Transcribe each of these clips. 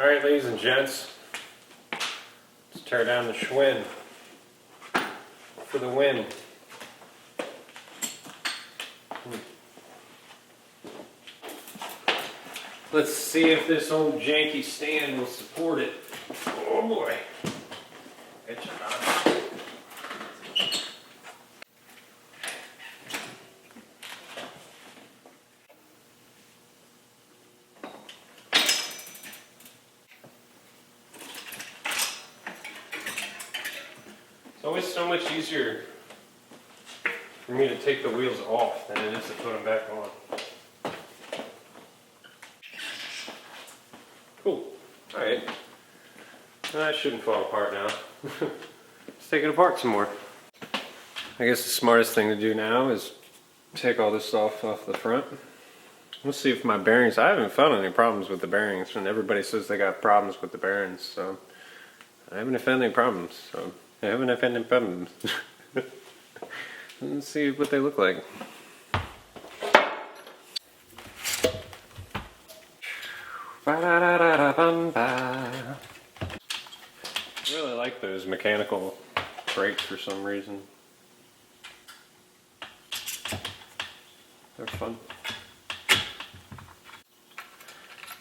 Alright, ladies and gents, let's tear down the Schwinn for the win. Let's see if this old janky stand will support it. Oh boy. It's not. It's always so much easier for me to take the wheels off than it is to put them back on. Cool. Alright. That shouldn't fall apart now. Let's take it apart some more. I guess the smartest thing to do now is take all this off the front. Let's see if my bearings, I haven't found any problems with the bearings, and everybody says they got problems with the bearings, so I haven't found any problems, Let's see what they look like. I really like those mechanical brakes for some reason. They're fun.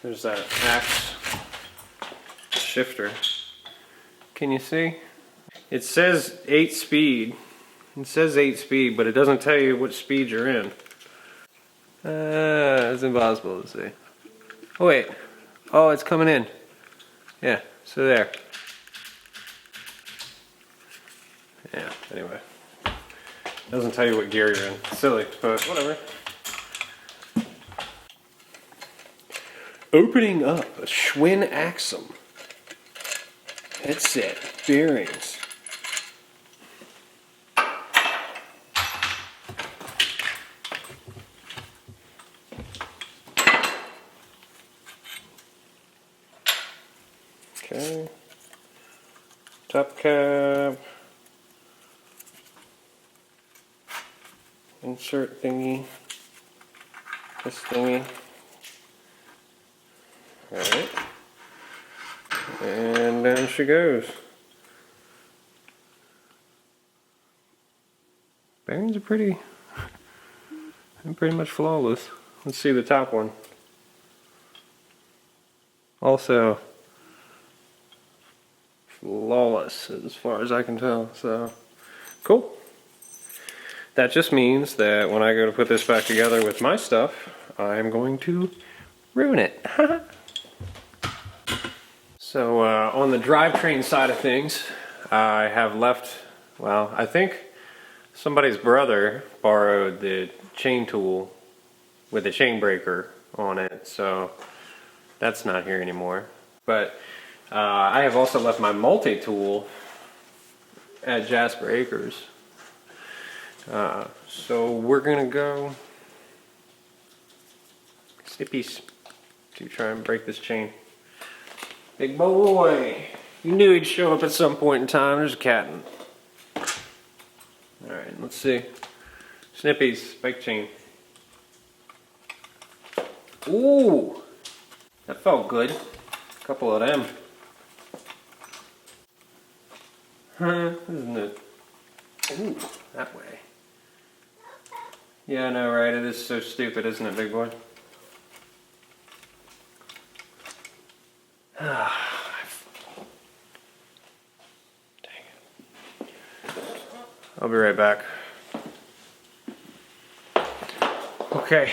There's that axe shifter. Can you see? It says 8 speed. It says 8 speed, but it doesn't tell you what speed you're in. It's impossible to see. Oh wait. Oh, it's coming in. Yeah, so there. Yeah, anyway. Doesn't tell you what gear you're in. Silly, but whatever. Opening up a Schwinn Axum. Headset, bearings. Okay. Top cap. Insert thingy. This thingy. Alright. And down she goes. Bearings are pretty much flawless. Let's see the top one. Also flawless as far as I can tell, so cool. That just means that when I go to put this back together with my stuff, I'm going to ruin it. So on the drivetrain side of things, I have left, well, I think somebody's brother borrowed the chain tool with the chain breaker on it, so that's not here anymore. But I have also left my multi-tool at Jasper Acres. So we're gonna go snippies to try and break this chain. Big boy! You knew he'd show up at some point in time. There's a cat in. Alright, let's see. Snippies, bike chain. Ooh! That felt good. A couple of them. Isn't it? Ooh, that way. Yeah, I know, right? It is so stupid, isn't it, big boy? Dang it. I'll be right back. Okay.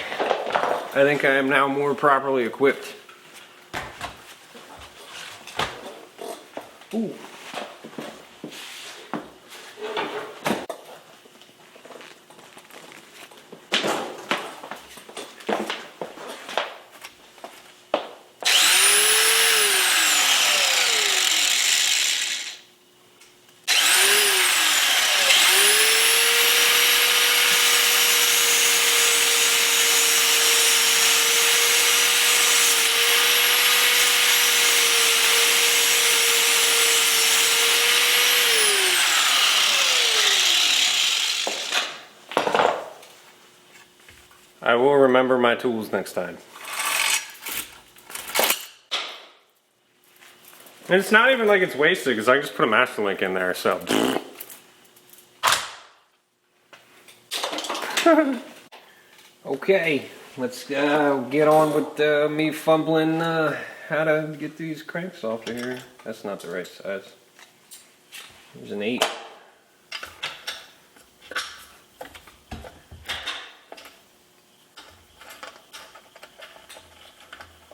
I think I am now more properly equipped. Ooh. I will remember my tools next time. And it's not even like it's wasted because I just put a master link in there, so. Okay, let's get on with me fumbling how to get these cranks off of here. That's not the right size. There's an 8.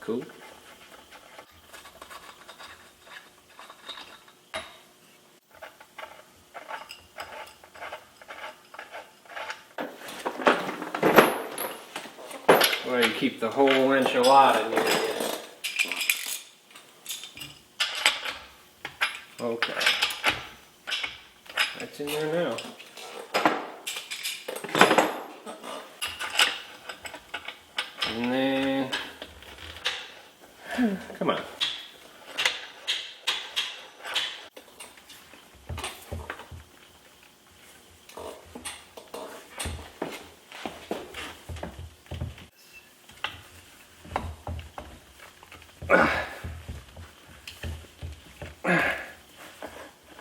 Cool. Well, you keep the whole enchilada near you. Okay. That's in there now. And then, come on.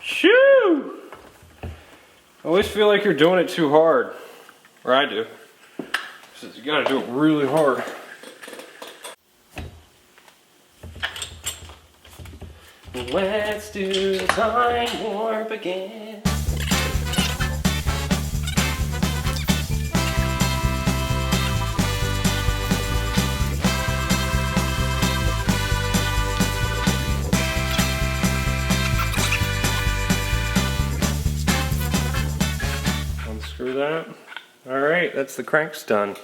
Shoo! I always feel like you're doing it too hard. Or I do. So you gotta do it really hard. Let's do the time warp again. Unscrew that. Alright, that's the cranks done.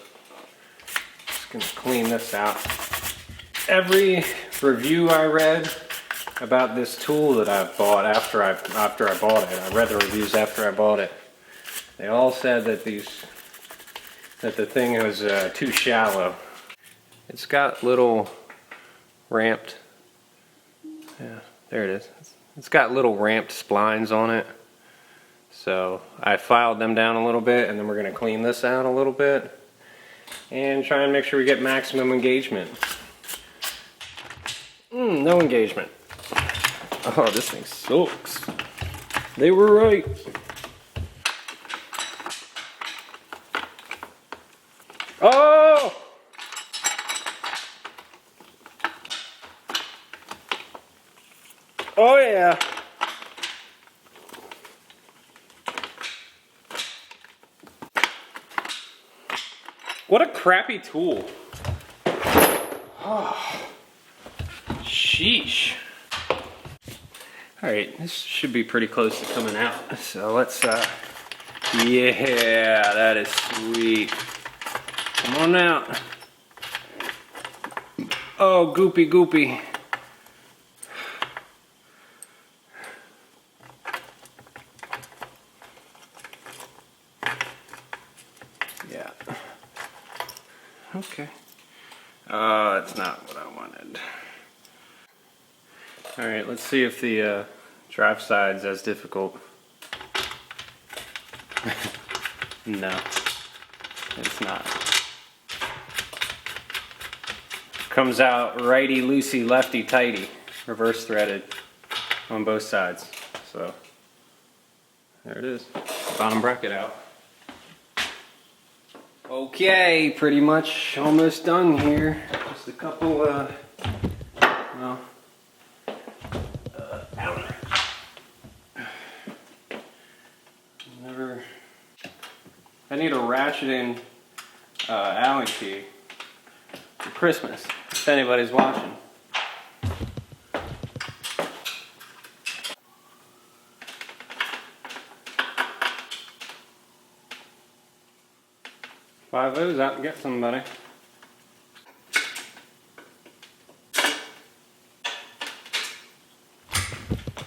Just gonna clean this out. Every review I read about this tool that I bought after I bought it, I read the reviews after I bought it. They all said that the thing was too shallow. It's got little ramped, yeah, there it is. It's got little ramped splines on it. So I filed them down a little bit, and then we're going to clean this out a little bit and try and make sure we get maximum engagement. No engagement. Oh, this thing sucks. They were right. Oh! Oh yeah. What a crappy tool. Oh, sheesh. Alright, this should be pretty close to coming out. So let's, yeah, that is sweet. Come on out. Oh, goopy, goopy. Yeah. Okay. That's not what I wanted. Alright, let's see if the drive side's as difficult. No, it's not. Comes out righty loosey, lefty tighty, reverse threaded on both sides. So there it is. Bottom bracket out. Okay, pretty much almost done here. Just a couple, well, Allen. I need a ratcheting Allen key for Christmas, if anybody's watching. Five O's out and get somebody.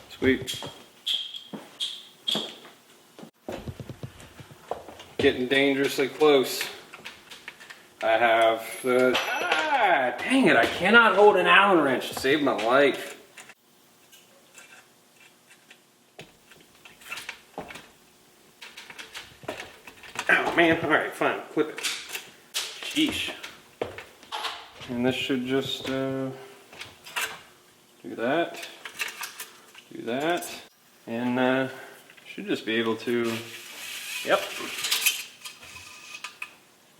Sweet. Getting dangerously close. I have the, dang it, I cannot hold an Allen wrench to save my life. Oh man, alright, fine, clip it. Sheesh. And this should just do that. Do that, and should just be able to, yep,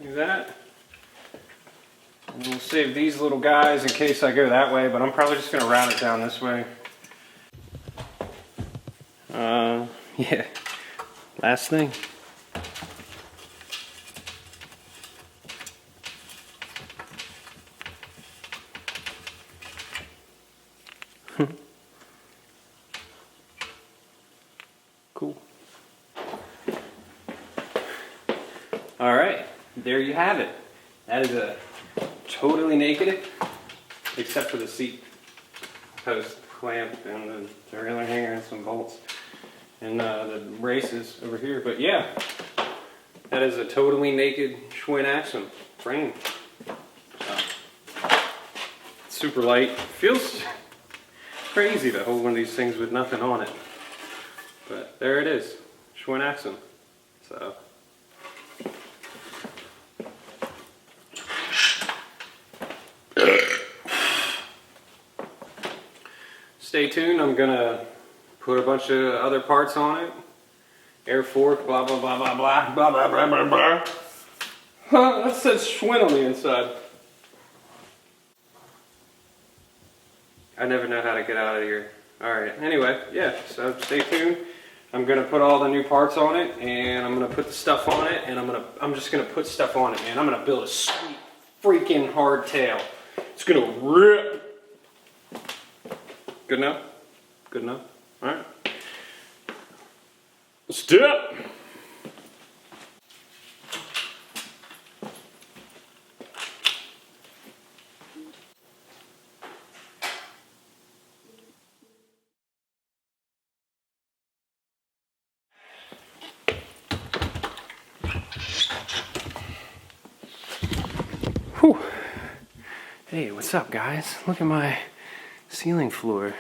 do that. And we'll save these little guys in case I go that way, but I'm probably just gonna route it down this way. Yeah, last thing. Cool. All right, there you have it. That is a totally naked, except for the seat post clamp and the trailer hanger and some bolts and the braces over here. But yeah, that is a totally naked Schwinn Axum frame. Super light. Feels crazy to hold one of these things with nothing on it. But there it is, Schwinn Axum. So. Stay tuned, I'm gonna put a bunch of other parts on it. Air fork, blah blah blah blah blah blah blah blah blah blah. Huh, that says Schwinn on the inside. I never know how to get out of here. Alright, anyway, yeah, so stay tuned. I'm gonna put all the new parts on it, and I'm gonna put the stuff on it, and I'm just gonna put stuff on it, man. I'm gonna build a sweet freaking hardtail. It's gonna rip. Good enough? Good enough? Alright. Let's do it! Whew. Hey, what's up, guys? Look at my ceiling floor.